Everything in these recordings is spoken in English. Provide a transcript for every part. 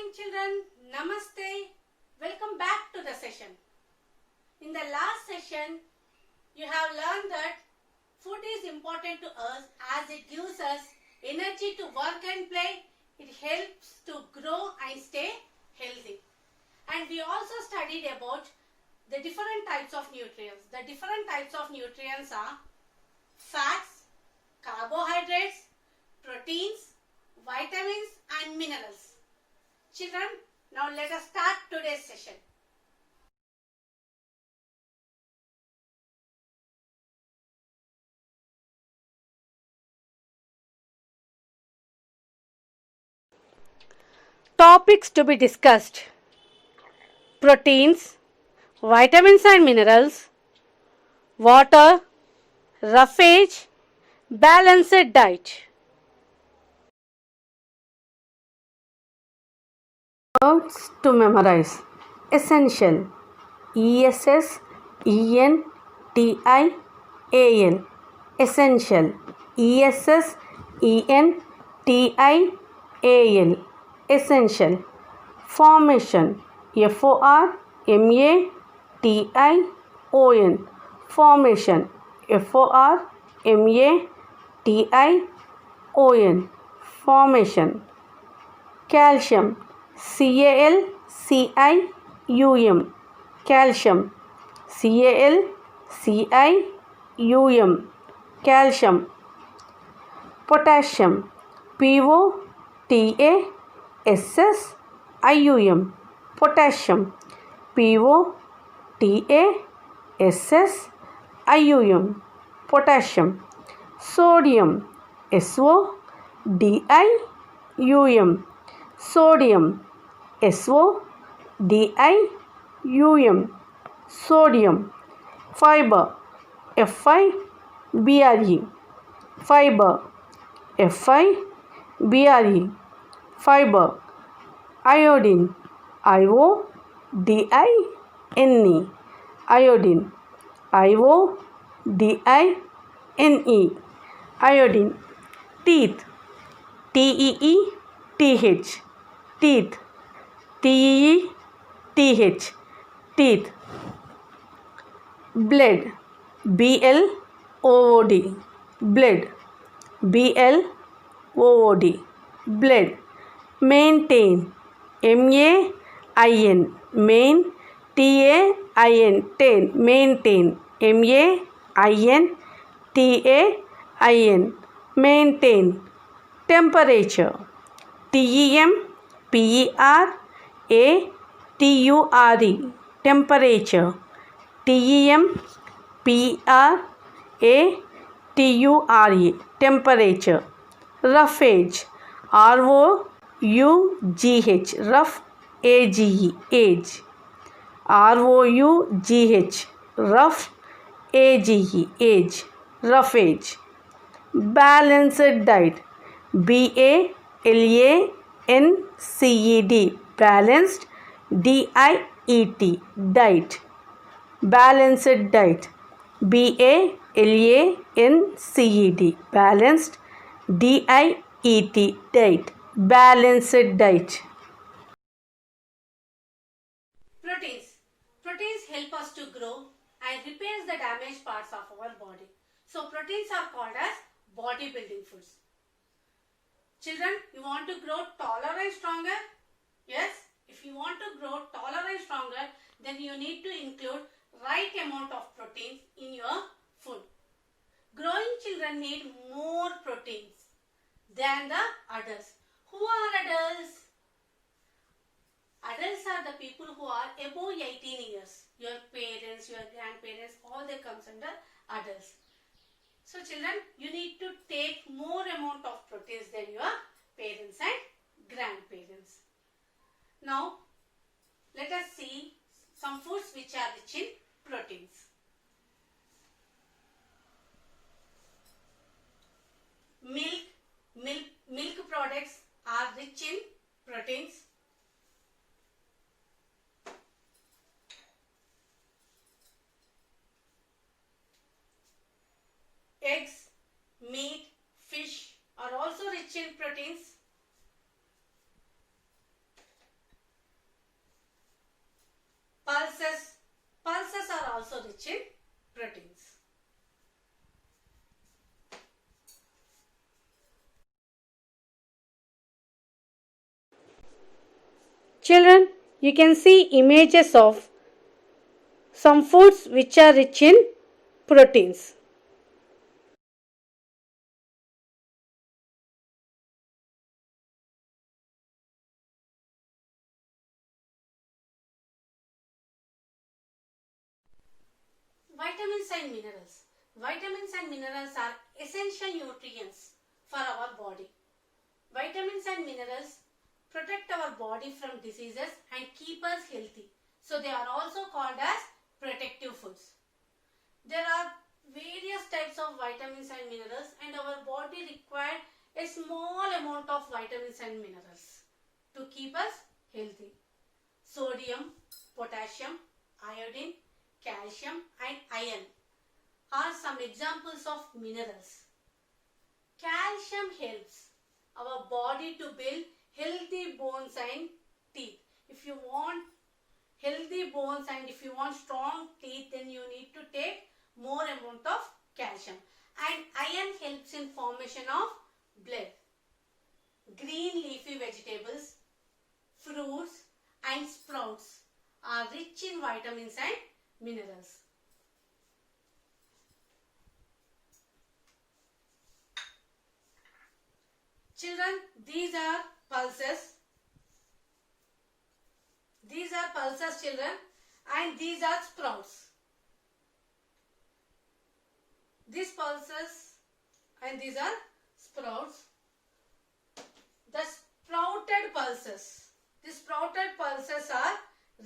morning children, Namaste. Welcome back to the session. In the last session, you have learned that food is important to us as it gives us energy to work and play. It helps to grow and stay healthy. And we also studied about the different types of nutrients. The different types of nutrients are fats, carbohydrates, proteins, vitamins and minerals. Children, now let us start today's session. Topics to be discussed: proteins, vitamins and minerals, water, roughage, balanced diet. Words to memorize: essential, ESSENTIAL, essential, ESSENTIAL, essential. Formation, FORMATION, formation, FORMATION, formation. Calcium, CALCIUM, calcium, CALCIUM, calcium. Potassium, POTASSIUM, potassium, POTASSIUM, potassium. Sodium, SODIUM, sodium, SODIUM, sodium. Fiber, FIBRE, fiber, FIBRE, fiber. Iodine, IODINE, iodine, IODINE, iodine. Teeth, TEETH, teeth, TEETH, teeth. Blood, BLOOD, blood, BLOOD, blood. Maintain, MAIN, main, TAIN, maintain, MAINTAIN, maintain. Temperature, TEMPERATURE, temperature, TEMPERATURE, temperature. Roughage, ROUGH, rough, AGE, age, ROUGH, rough, AGE, age, roughage. Balanced diet, BALANCED, balanced, DIET, diet, balanced diet, BALANCED, balanced, DIET, diet, balanced diet. Proteins help us to grow and repairs the damaged parts of our body. So proteins are called as bodybuilding foods. Children, you want to grow taller and stronger? Yes, if you want to grow taller and stronger, then you need to include right amount of proteins in your food. Growing children need more proteins than the adults. Who are adults? Adults are the people who are above 18 years. Your parents, your grandparents, all they comes under adults. So children, you need to take more amount of proteins than your parents and grandparents. Now, let us see some foods which are rich in proteins. Milk products are rich in proteins. Eggs, meat, fish are also rich in proteins. rich in proteins. Children, you can see images of some foods which are rich in proteins. Vitamins and minerals. Vitamins and minerals are essential nutrients for our body. Vitamins and minerals protect our body from diseases and keep us healthy. So they are also called as protective foods. There are various types of vitamins and minerals, and our body requires a small amount of vitamins and minerals to keep us healthy. Sodium, potassium, iodine, calcium and iron are some examples of minerals. Calcium helps our body to build healthy bones and teeth. If you want healthy bones and if you want strong teeth, then you need to take more amount of calcium. And iron helps in formation of blood. Green leafy vegetables, fruits and sprouts are rich in vitamins and minerals. Children, these are pulses. These are pulses, children, and these are sprouts. These pulses and these are sprouts. The sprouted pulses. The sprouted pulses are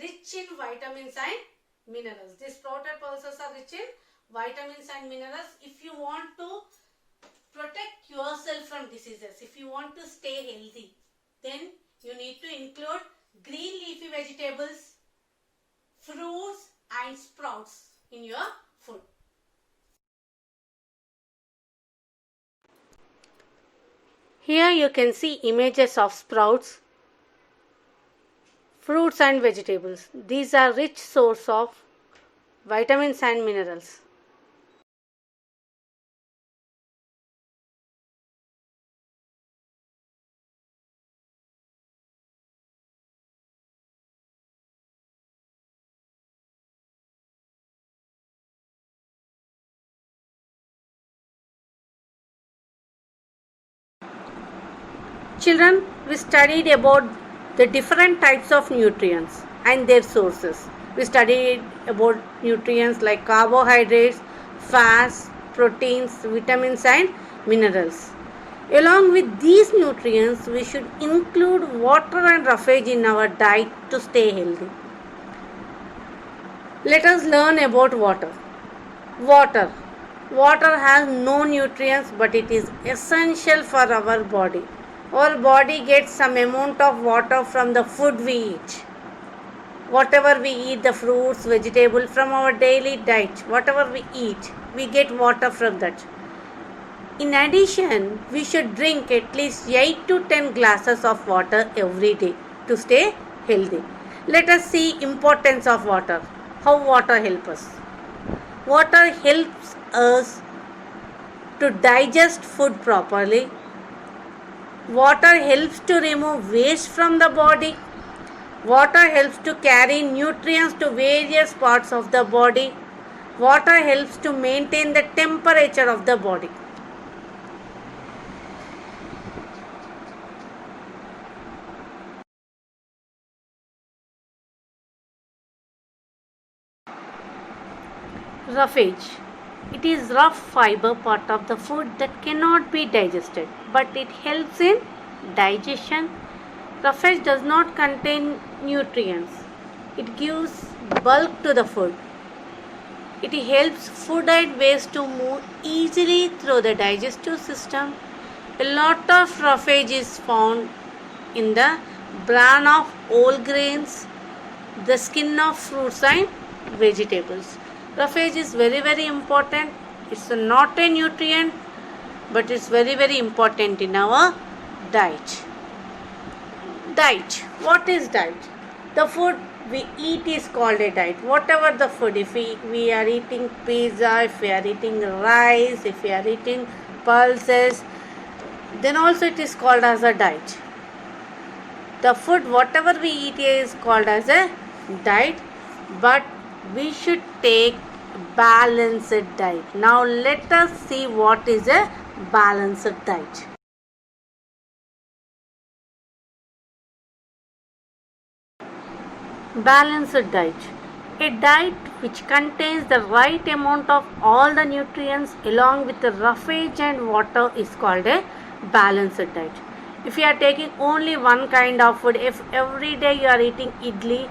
rich in vitamins and minerals. The sprouted pulses are rich in vitamins and minerals. If you want to protect yourself from diseases, if you want to stay healthy, then you need to include green leafy vegetables, fruits and sprouts in your food. Here you can see images of sprouts, fruits and vegetables. These are rich source of vitamins and minerals. Children, we studied about the different types of nutrients and their sources. We studied about nutrients like carbohydrates, fats, proteins, vitamins and minerals. Along with these nutrients, we should include water and roughage in our diet to stay healthy. Let us learn about water. Water. Water has no nutrients, but it is essential for our body. Our body gets some amount of water from the food we eat. Whatever we eat, the fruits, vegetables, from our daily diet, whatever we eat, we get water from that. In addition, we should drink at least 8 to 10 glasses of water every day to stay healthy. Let us see importance of water. How water helps us. Water helps us to digest food properly. Water helps to remove waste from the body. Water helps to carry nutrients to various parts of the body. Water helps to maintain the temperature of the body. Roughage. It is rough fiber part of the food that cannot be digested, but it helps in digestion. Roughage does not contain nutrients. It gives bulk to the food. It helps food and waste to move easily through the digestive system. A lot of roughage is found in the bran of whole grains, the skin of fruits and vegetables. Roughage is very important. It's not a nutrient, but it's very important in our diet. Diet. What is diet? The food we eat is called a diet. Whatever the food, if we are eating pizza, if we are eating rice, if we are eating pulses, then also it is called as a diet. The food, whatever we eat is called as a diet, but we should take balanced diet. Now let us see what is a balanced diet. Balanced diet. A diet which contains the right amount of all the nutrients along with the roughage and water is called a balanced diet. If you are taking only one kind of food, if every day you are eating idli,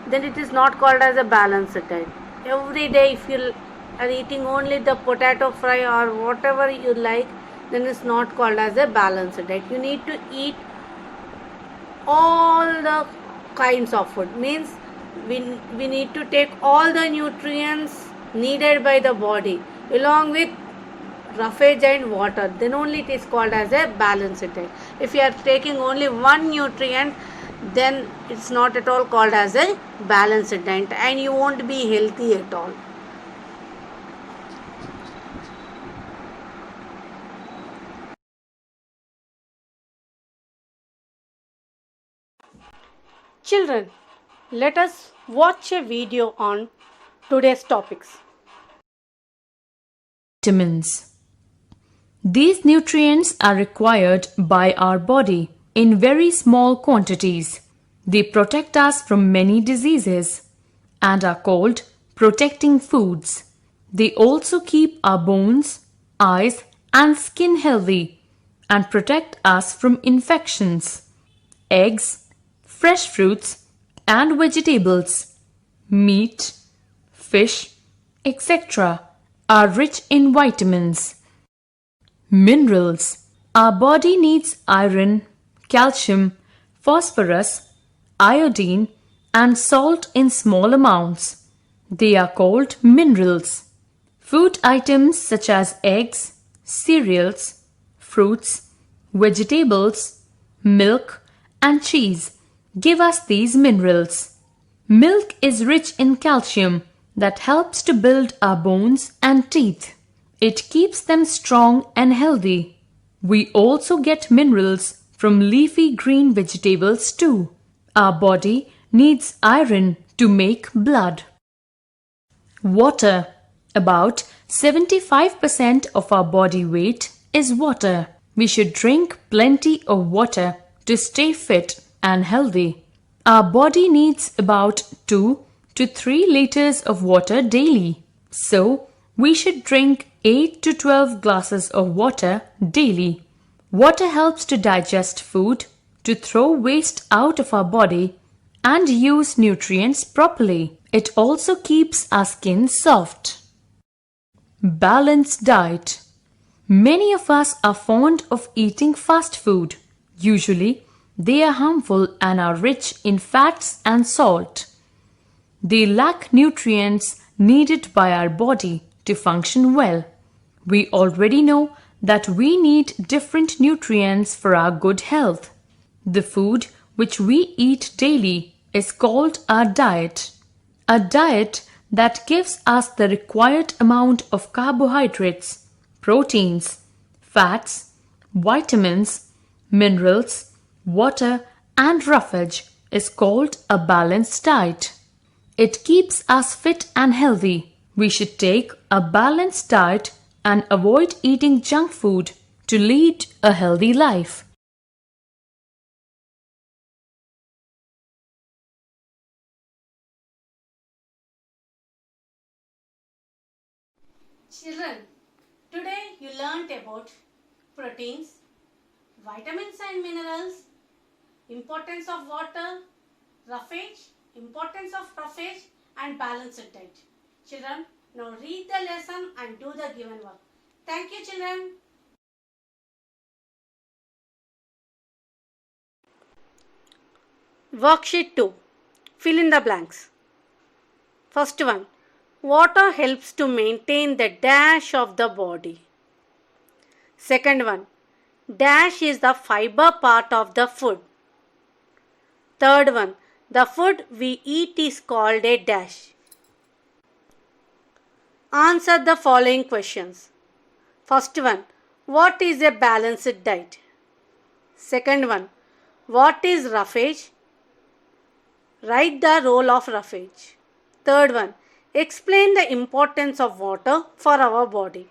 then it is not called as a balanced diet. Every day if you are eating only the potato fry or whatever you like, then it's not called as a balanced diet. You need to eat all the kinds of food, means we need to take all the nutrients needed by the body along with roughage and water, then only it is called as a balanced diet. If you are taking only one nutrient, then it's not at all called as a balanced diet and you won't be healthy at all. Children, let us watch a video on today's topics. Vitamins. These nutrients are required by our body in very small quantities. They protect us from many diseases and are called protecting foods. They also keep our bones, eyes, and skin healthy and protect us from infections. Eggs, fresh fruits and vegetables, meat, fish, etc. are rich in vitamins. Minerals. Our body needs iron, calcium, phosphorus, iodine and salt in small amounts. They are called minerals. Food items such as eggs, cereals, fruits, vegetables, milk and cheese give us these minerals. Milk is rich in calcium that helps to build our bones and teeth. It keeps them strong and healthy. We also get minerals from leafy green vegetables too. Our body needs iron to make blood. Water. About 75% of our body weight is water. We should drink plenty of water to stay fit and healthy. Our body needs about 2 to 3 liters of water daily. So, we should drink 8 to 12 glasses of water daily. Water helps to digest food, to throw waste out of our body, and use nutrients properly. It also keeps our skin soft. Balanced diet. Many of us are fond of eating fast food. Usually, they are harmful and are rich in fats and salt. They lack nutrients needed by our body to function well. We already know that we need different nutrients for our good health. The food which we eat daily is called our diet. A diet that gives us the required amount of carbohydrates, proteins, fats, vitamins, minerals, water and roughage is called a balanced diet. It keeps us fit and healthy. We should take a balanced diet and avoid eating junk food to lead a healthy life. Children, today you learnt about proteins, vitamins and minerals, importance of water, importance of roughage and balanced diet. Children, now read the lesson and do the given work. Thank you, children. Worksheet 2. Fill in the blanks. First one. Water helps to maintain the dash of the body. Second one. Dash is the fiber part of the food. Third one. The food we eat is called a dash. Answer the following questions. First one, what is a balanced diet? Second one, what is roughage? Write the role of roughage. Third one, explain the importance of water for our body.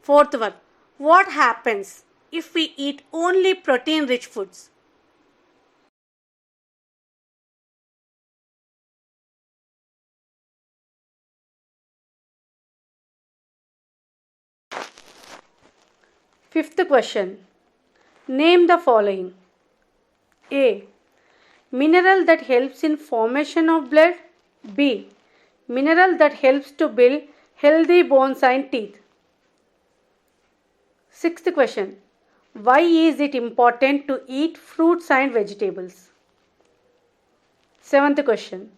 Fourth one, what happens if we eat only protein-rich foods? Fifth question, name the following. A. Mineral that helps in formation of blood. B. Mineral that helps to build healthy bones and teeth. Sixth question. Why is it important to eat fruits and vegetables? Seventh question.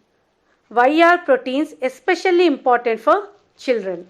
Why are proteins especially important for children?